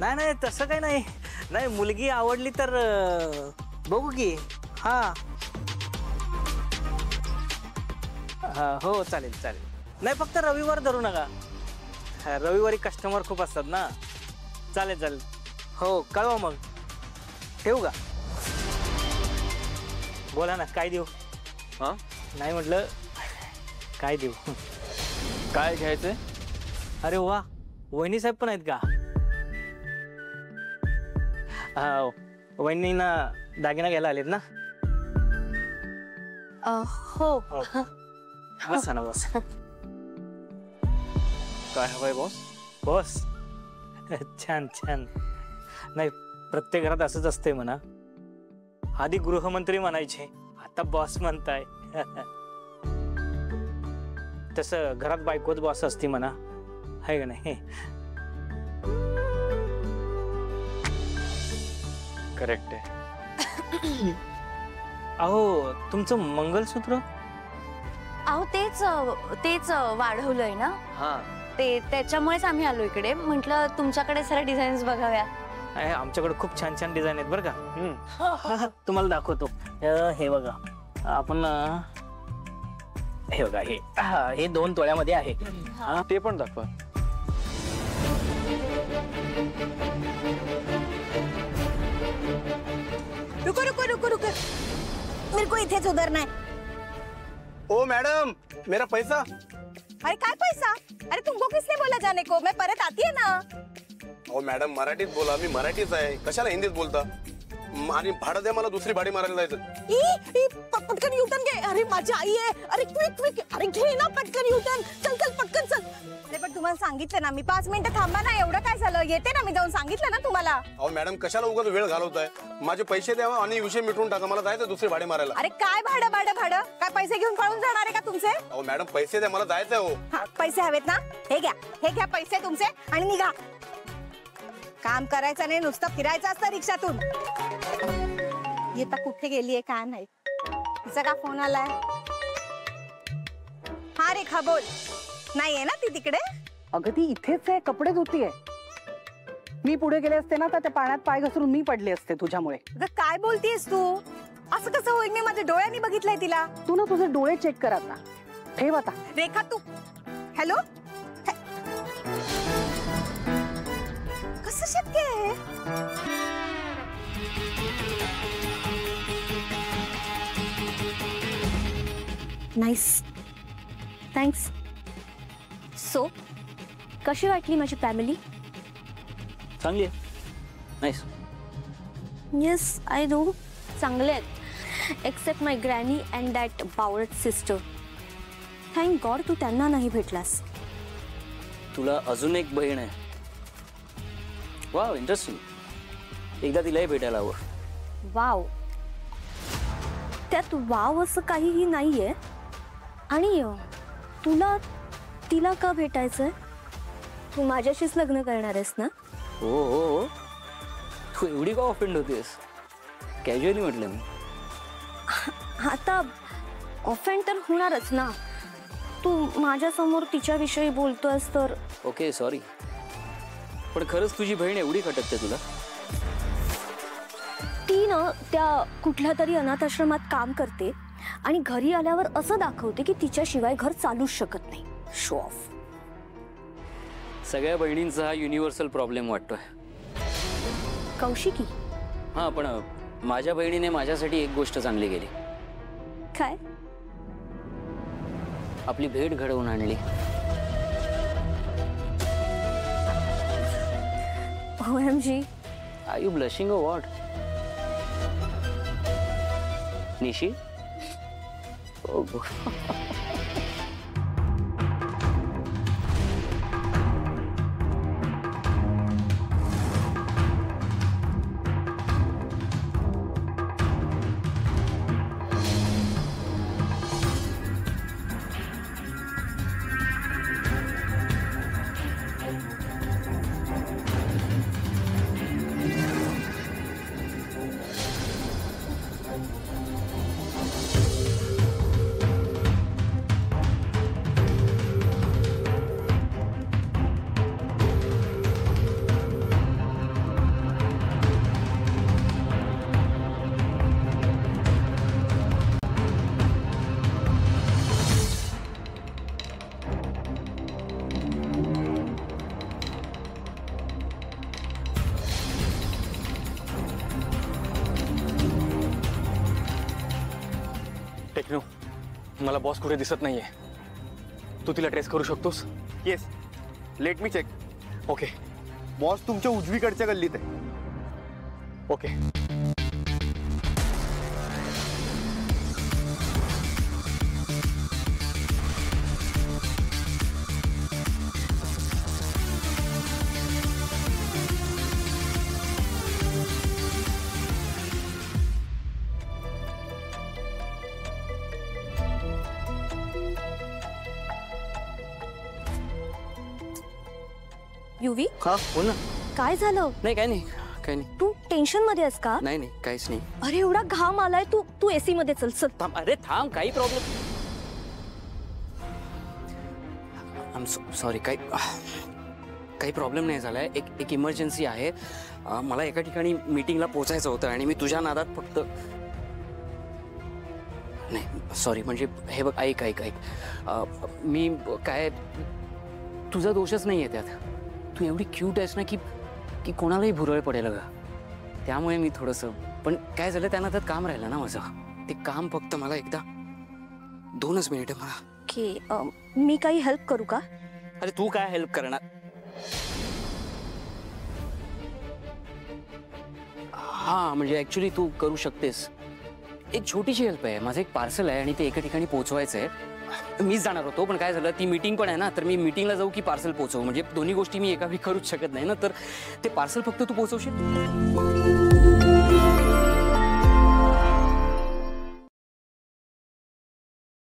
नाही नाही तसं काही नाही. नाही मुलगी आवडली तर बघू की. हा हो चालेल चालेल. नाही फक्त रविवार धरू नका. रविवारी कस्टमर खूप असतात ना. चालेल चालेल. हो कळवा मग. ठेवू का? बोला ना काय देऊ? हा नाही म्हटलं काय देऊ? काय घ्यायचंय? अरे वा वहिनी साहेब पण आहेत का? वहिनींना दागिना घ्यायला आलेत ना? हो. बसा ना बस. काय हवंय बॉस? बॉस छान छान. नाही प्रत्येक घरात असंच असतंय म्हणा. आधी गृहमंत्री म्हणायचे आता बॉस म्हणताय. तसं घरात बायकोच बॉस असते म्हणा. आहे का नाही? करेक्ट आहे. अहो तुमचं मंगलसूत्र? अहो तेच वाढवलंय ना. हा त्याच्यामुळेच आम्ही आलो इकडे. म्हटलं तुमच्याकडे साऱ्या डिझाईन्स बघाव्या. आमच्याकडे खूप छान छान डिझाईन आहेत बरं का. तुम्हाला दाखवतो. हे बघा आपण हे बघा हे 2 तोळ्यामध्ये आहे. ते पण दाखवा. रुको रुको रुको रुको मेरे को इथेच उधरना है. ओ मैडम मेरा पैसा. अरे काय पैसा? अरे तुमको किसने बोला जाने को? मैं परत आती है ना. ओ मॅडम मराठीत बोला. मी मराठीच आहे. कशाला हिंदीत बोलता? आणि भाडं द्या मला. दुसरी भाडी मारायला जायचं. पटकन युटर्न घे. अरे माझी आई आहे. अरे क्विक क्विक. अरे घे ना पटकन युटर्न. चल चल पटकन चल. अरे पण तुम्हाला सांगितलं ना मी 5 मिनिटं थांबा ना. एवढं काय झालं? येते ना मी जाऊन. सांगितलं ना तुम्हाला. अहो मॅडम कशाला उगाच वेळ घालवताय? माझे पैसे द्यावा आणि विषय मिटवून टाका. मला जायचं दुसरी भाडी मारायला. अरे काय भाडं काय पैसे घेऊन पळून जाणार आहे का तुमचे? अहो मॅडम पैसे द्या. मला जायचंय. हो पैसे हवेत ना? हे घ्या पैसे तुमचे आणि निघा. काम करायचं नाही नुसतं फिरायचं असतं रिक्षातून. येता कुठे गेलीये काय नाही. तिचा का फोन आलाय? हा रेखा बोल. नाहीये ना ती तिकडे? अगं ती इथेच आहे. कपडे धुतीये. मी पुढे गेले असते ना तर त्या पाण्यात पाय घसरून मी पडले असते तुझ्यामुळे. अगं काय बोलतीयस तू? असं कसं होईल? मी माझ्या डोळ्यांनी बघितलंय तिला. तू ना तुझे डोळे चेक कर आता. ठेव आता. रेखा तू हॅलो. कसं शक्य आहे? Nice thanks. सो कशी वाटली माझी फॅमिली? चांगली आहे. नाईस. येस आय नो चांगले आहेत. Except my granny and that बावळट सिस्टर. थँक गॉड तू त्यांना नाही भेटलास. तुला अजून एक बहीण आहे. Wow interesting. एकदा तिलाही भेटायला हवं. वाव त्यात वाव असं काहीही नाहीये. आणि तुला तिला का भेटायचंय? तू माझ्याशीच लग्न करणार आहेस ना? हो हो. तू एवढी का ऑफेंड होतेस? कॅज्युअली म्हटलं मी. आता ऑफेंड तर होणारच ना. तू माझ्यासमोर तिच्याविषयी बोलतोयस तर. Okay sorry. पण खरंच तुझी बहीण एवढी खटकते तुला? ती ना त्या कुठल्या तरी अनाथाश्रमात काम करते आणि घरी आल्यावर असं दाखवते की तिच्याशिवाय घर चालूच शकत नाही. Show off. सगळ्या बहिणींचा हा युनिव्हर्सल प्रॉब्लेम वाटतोय. कौशिकी. हा पण माझ्या बहिणीने माझ्यासाठी एक गोष्ट चांगली केली. काय? आपली भेट घडवून आणली. OMG. Are you blushing or what? Nishi? Oh God. मला बॉस कुठे दिसत नाहीये. तू तिला ट्रेस करू शकतोस? Yes, let me check. Okay boss तुमच्या उजवीकडच्या गल्लीत आहे. ओके. युवी हा बोल ना. काय झालं? नाही काय नाही काय नाही. तू टेन्शन मध्ये आहेस का? नाही नाही काहीच नाही. अरे एवढा घाम आलाय, तू तू एसी मध्ये चल चल. थांब. अरे थांब, काही प्रॉब्लेम. I am sorry. काही प्रॉब्लेम नाही झालाय. एक इमर्जन्सी आहे. मला एका ठिकाणी मीटिंगला पोचायचं होतं आणि मी तुझ्या नादात फक्त नाही सॉरी. म्हणजे हे बघ, ऐक ऐक ऐक मी काय, तुझा दोषच नाही आहे त्यात. तू एवढी क्यूट आहेस ना की कोणालाही भुरळ पडेल ग. त्यामुळे मी थोडंसं, पण काय झालं त्यांना त्यात काम राहिलं ना माझं. ते काम फक्त मला एकदा 2च मिनिटं मला. ओके, मी काही हेल्प करू का? अरे तू काय हेल्प करणार? हा म्हणजे ऍक्च्युली तू करू शकतेस. एक छोटीशी हेल्प आहे. माझं एक पार्सल आहे आणि ते एका ठिकाणी पोहोचवायचं आहे. मीच जाणार होतो, पण काय झालं, ती मीटिंग पण आहे ना, तर मी मीटिंगला जाऊ की पार्सल पोहोचवू, म्हणजे दोन्ही गोष्टी मी एका वेळी करूच शकत नाही ना. तर ते पार्सल फक्त तू पोहोचवशील?